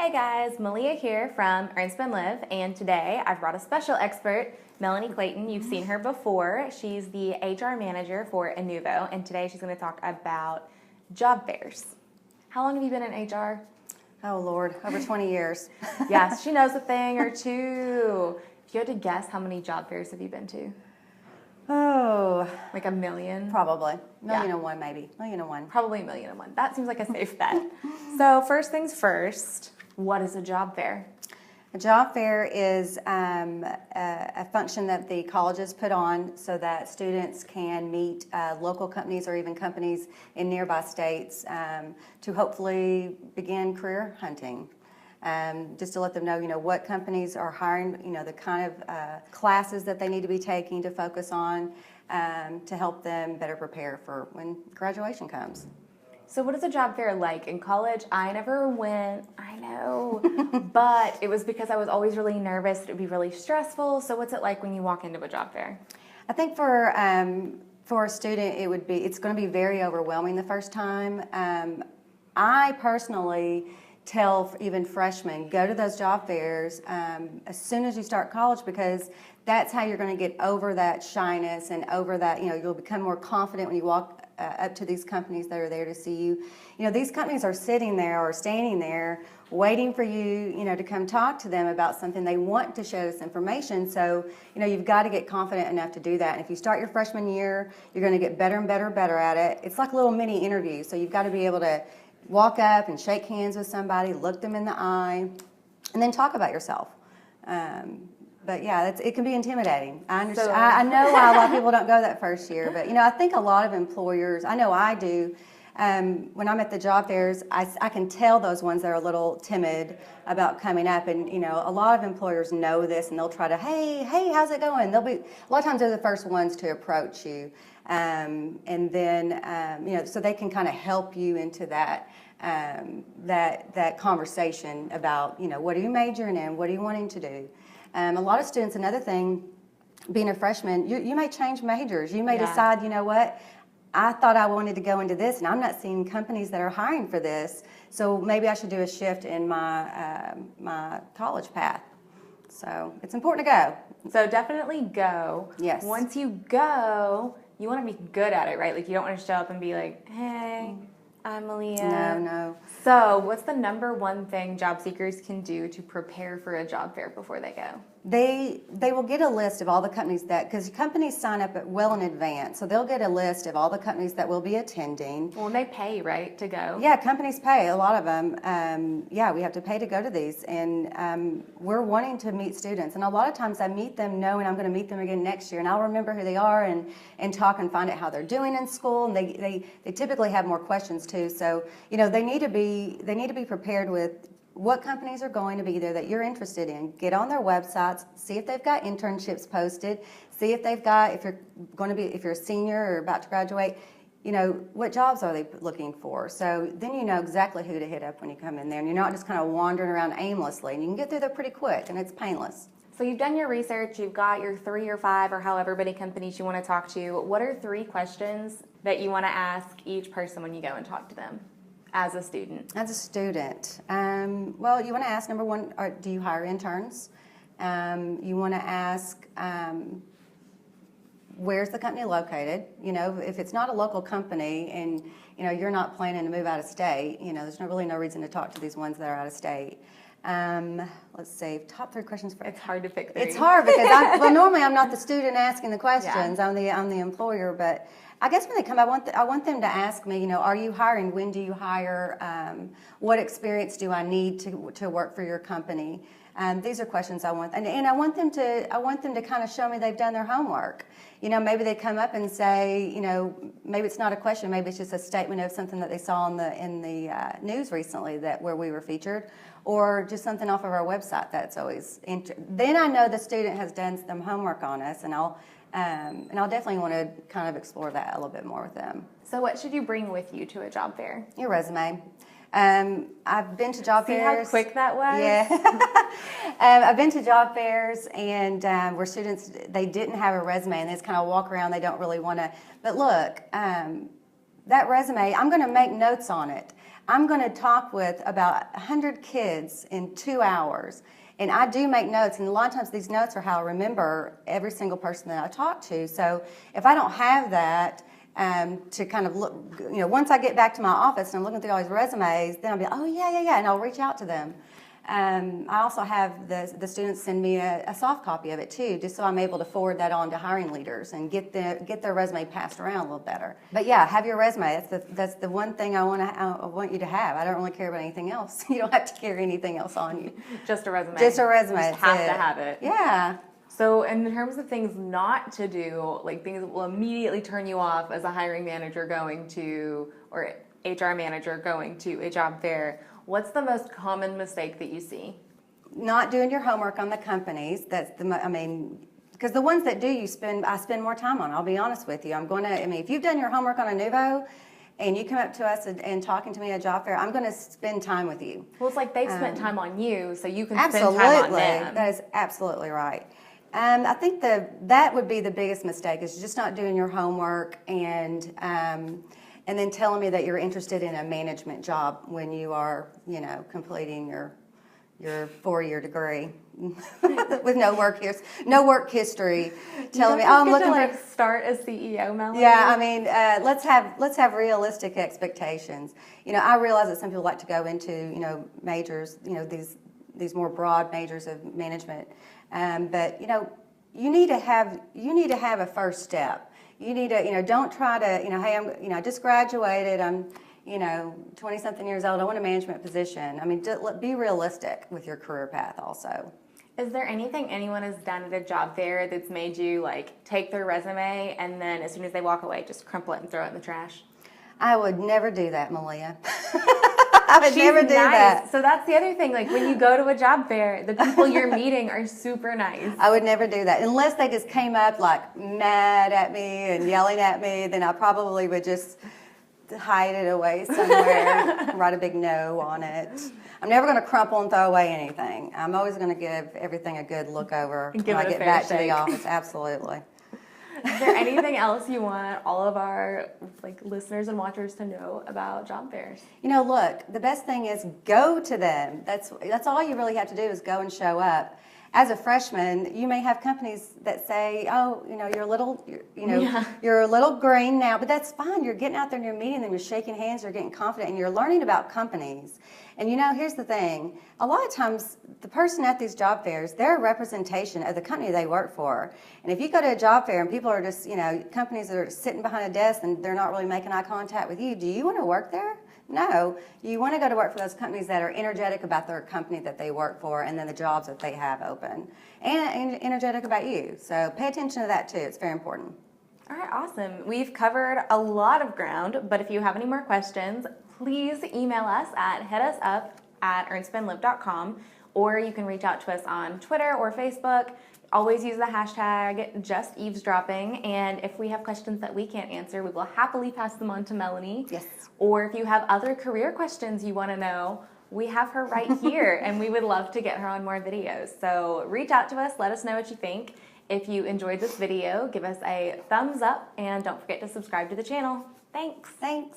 Hey guys, Malia here from Earn Spend Live, and today I've brought a special expert, Melanie Clayton. You've seen her before. She's the HR manager for Inuvo, and today she's going to talk about job fairs. How long have you been in HR? Oh Lord, over 20 years. Yes, she knows a thing or two. If you had to guess, how many job fairs have you been to? Oh, Like a million? probably. Million Yeah. and one maybe. Million and one. Probably a million and one. That seems like a safe bet. So first things first, what is a job fair? A job fair is a function that the colleges put on so that students can meet local companies or even companies in nearby states to hopefully begin career hunting. Just to let them know, what companies are hiring, the kind of classes that they need to be taking to focus on to help them better prepare for when graduation comes. So what is a job fair like? In college, I never went, I know, but it was because I was always really nervous. It would be really stressful. So what's it like when you walk into a job fair? I think for a student, it's going to be very overwhelming the first time. I personally tell even freshmen, go to those job fairs as soon as you start college, because that's how you're going to get over that shyness and over that, you'll become more confident when you walk up to these companies that are there to see you. These companies are sitting there or standing there waiting for you, to come talk to them about something. They want to share this information. So, you've got to get confident enough to do that. And if you start your freshman year, you're going to get better and better at it. It's like a little mini interview. So you've got to be able to walk up and shake hands with somebody, look them in the eye, and then talk about yourself. But yeah, it can be intimidating. I understand. So, I know why a lot of people don't go that first year, but I think a lot of employers, I know I do, when I'm at the job fairs, I can tell those ones that are a little timid about coming up, and a lot of employers know this, and they'll try to, hey, how's it going? A lot of times they're the first ones to approach you, and then so they can kind of help you into that conversation about what are you majoring in, what are you wanting to do. A lot of students, another thing, being a freshman, you may change majors. You may decide, what, I thought I wanted to go into this, and I'm not seeing companies that are hiring for this, so maybe I should do a shift in my college path. So it's important to go. So definitely go. Yes. Once you go, you want to be good at it, right? Like you don't want to show up and be like, hey, I'm Malia. No. So what's the number one thing job seekers can do to prepare for a job fair before they go? They will get a list of all the companies because companies sign up well in advance, so they'll get a list of all the companies that will be attending. Well, and they pay, right, to go? Yeah, companies pay, a lot of them. We have to pay to go to these, and we're wanting to meet students, and a lot of times I meet them knowing I'm going to meet them again next year, and I'll remember who they are and talk and find out how they're doing in school, and they typically have more questions too, so they need to be prepared with what companies are going to be there that you're interested in. Get on their websites, see if they've got internships posted, see if they've got, if you're a senior or about to graduate, what jobs are they looking for? So then you know exactly who to hit up when you come in there, and you're not just kind of wandering around aimlessly, and you can get through there pretty quick, and it's painless. So you've done your research, you've got your 3 or 5 or however many companies you want to talk to. What are 3 questions that you want to ask each person when you go and talk to them? As a student? As a student, well, you want to ask, number one, do you hire interns? You want to ask, where's the company located? If it's not a local company and, you're not planning to move out of state, there's really no reason to talk to these ones that are out of state. Let's see, top 3 questions. It's hard to pick 3. It's hard because normally I'm not the student asking the questions. Yeah. I'm the employer, but I guess when they come, I want them to ask me, are you hiring? When do you hire? What experience do I need to work for your company? These are questions I want, and I want them to kind of show me they've done their homework. Maybe they come up and say, maybe it's not a question, maybe it's just a statement of something that they saw in the news recently where we were featured, or just something off of our website. That's always then I know the student has done some homework on us, and I'll definitely want to kind of explore that a little bit more with them. So what should you bring with you to a job fair? Your resume. I've been to job fairs. See how quick that was? Yeah. I've been to job fairs and where students, they didn't have a resume and they just kind of walk around, they don't really want to. But look, that resume, I'm going to make notes on it. I'm going to talk with about 100 kids in 2 hours. And I do make notes, and a lot of times these notes are how I remember every single person that I talk to. So if I don't have that, to kind of look, once I get back to my office and I'm looking through all these resumes, then I'll be, oh, yeah, and I'll reach out to them. I also have the students send me a soft copy of it too, just so I'm able to forward that on to hiring leaders and get their resume passed around a little better. But yeah, have your resume. That's the one thing I want you to have. I don't really care about anything else. You don't have to carry anything else on you. Just a resume. Just a resume. Just have to have it. Yeah. So in terms of things not to do, like things that will immediately turn you off as a hiring manager going to, or HR manager going to a job fair, what's the most common mistake that you see? Not doing your homework on the companies. Because the ones that do, I spend more time on. I'll be honest with you. If you've done your homework on Inuvo, and you come up to us and talking to me at a job fair, I'm going to spend time with you. Well, it's like they've spent time on you, so you can absolutely. spend time on them. That is absolutely right. I think that would be the biggest mistake, is just not doing your homework and then telling me that you're interested in a management job when you are, completing your 4-year degree with no work history. Telling me, I'm looking to start as CEO, Melanie. Yeah, let's have realistic expectations. I realize that some people like to go into majors, these more broad majors of management, but you need to have a first step. You need to don't try to hey, I just graduated, I'm 20-something years old, I want a management position. Be realistic with your career path also. Is there anything anyone has done at a job fair that's made you take their resume and then as soon as they walk away just crumple it and throw it in the trash? I would never do that, Malia. I would never do that. So that's the other thing. When you go to a job fair, the people you're meeting are super nice. I would never do that. Unless they just came up mad at me and yelling at me, then I probably would just hide it away somewhere, write a big no on it. I'm never going to crumple and throw away anything. I'm always going to give everything a good look over when I get back to the office. Absolutely. Is there anything else you want all of our listeners and watchers to know about job fairs? Look, the best thing is go to them. That's all you really have to do is go and show up. As a freshman, you may have companies that say, "Oh, you're a little green now," but that's fine. You're getting out there and you're meeting them, you're shaking hands, you're getting confident, and you're learning about companies. And here's the thing: a lot of times, the person at these job fairs, they're a representation of the company they work for. And if you go to a job fair and people are just, companies that are sitting behind a desk and they're not really making eye contact with you, do you want to work there? No, you want to go to work for those companies that are energetic about their company that they work for and then the jobs that they have open, and energetic about you. So pay attention to that too. It's very important. All right, awesome. We've covered a lot of ground, but if you have any more questions, please email us at hitusup@earnspendlive.com, or you can reach out to us on Twitter or Facebook. Always use the hashtag #JustEavesDropping, and if we have questions that we can't answer, we will happily pass them on to Melanie. Yes. Or if you have other career questions you want to know, we have her right here, and we would love to get her on more videos. So reach out to us, let us know what you think. If you enjoyed this video, give us a thumbs up, and don't forget to subscribe to the channel. Thanks. Thanks.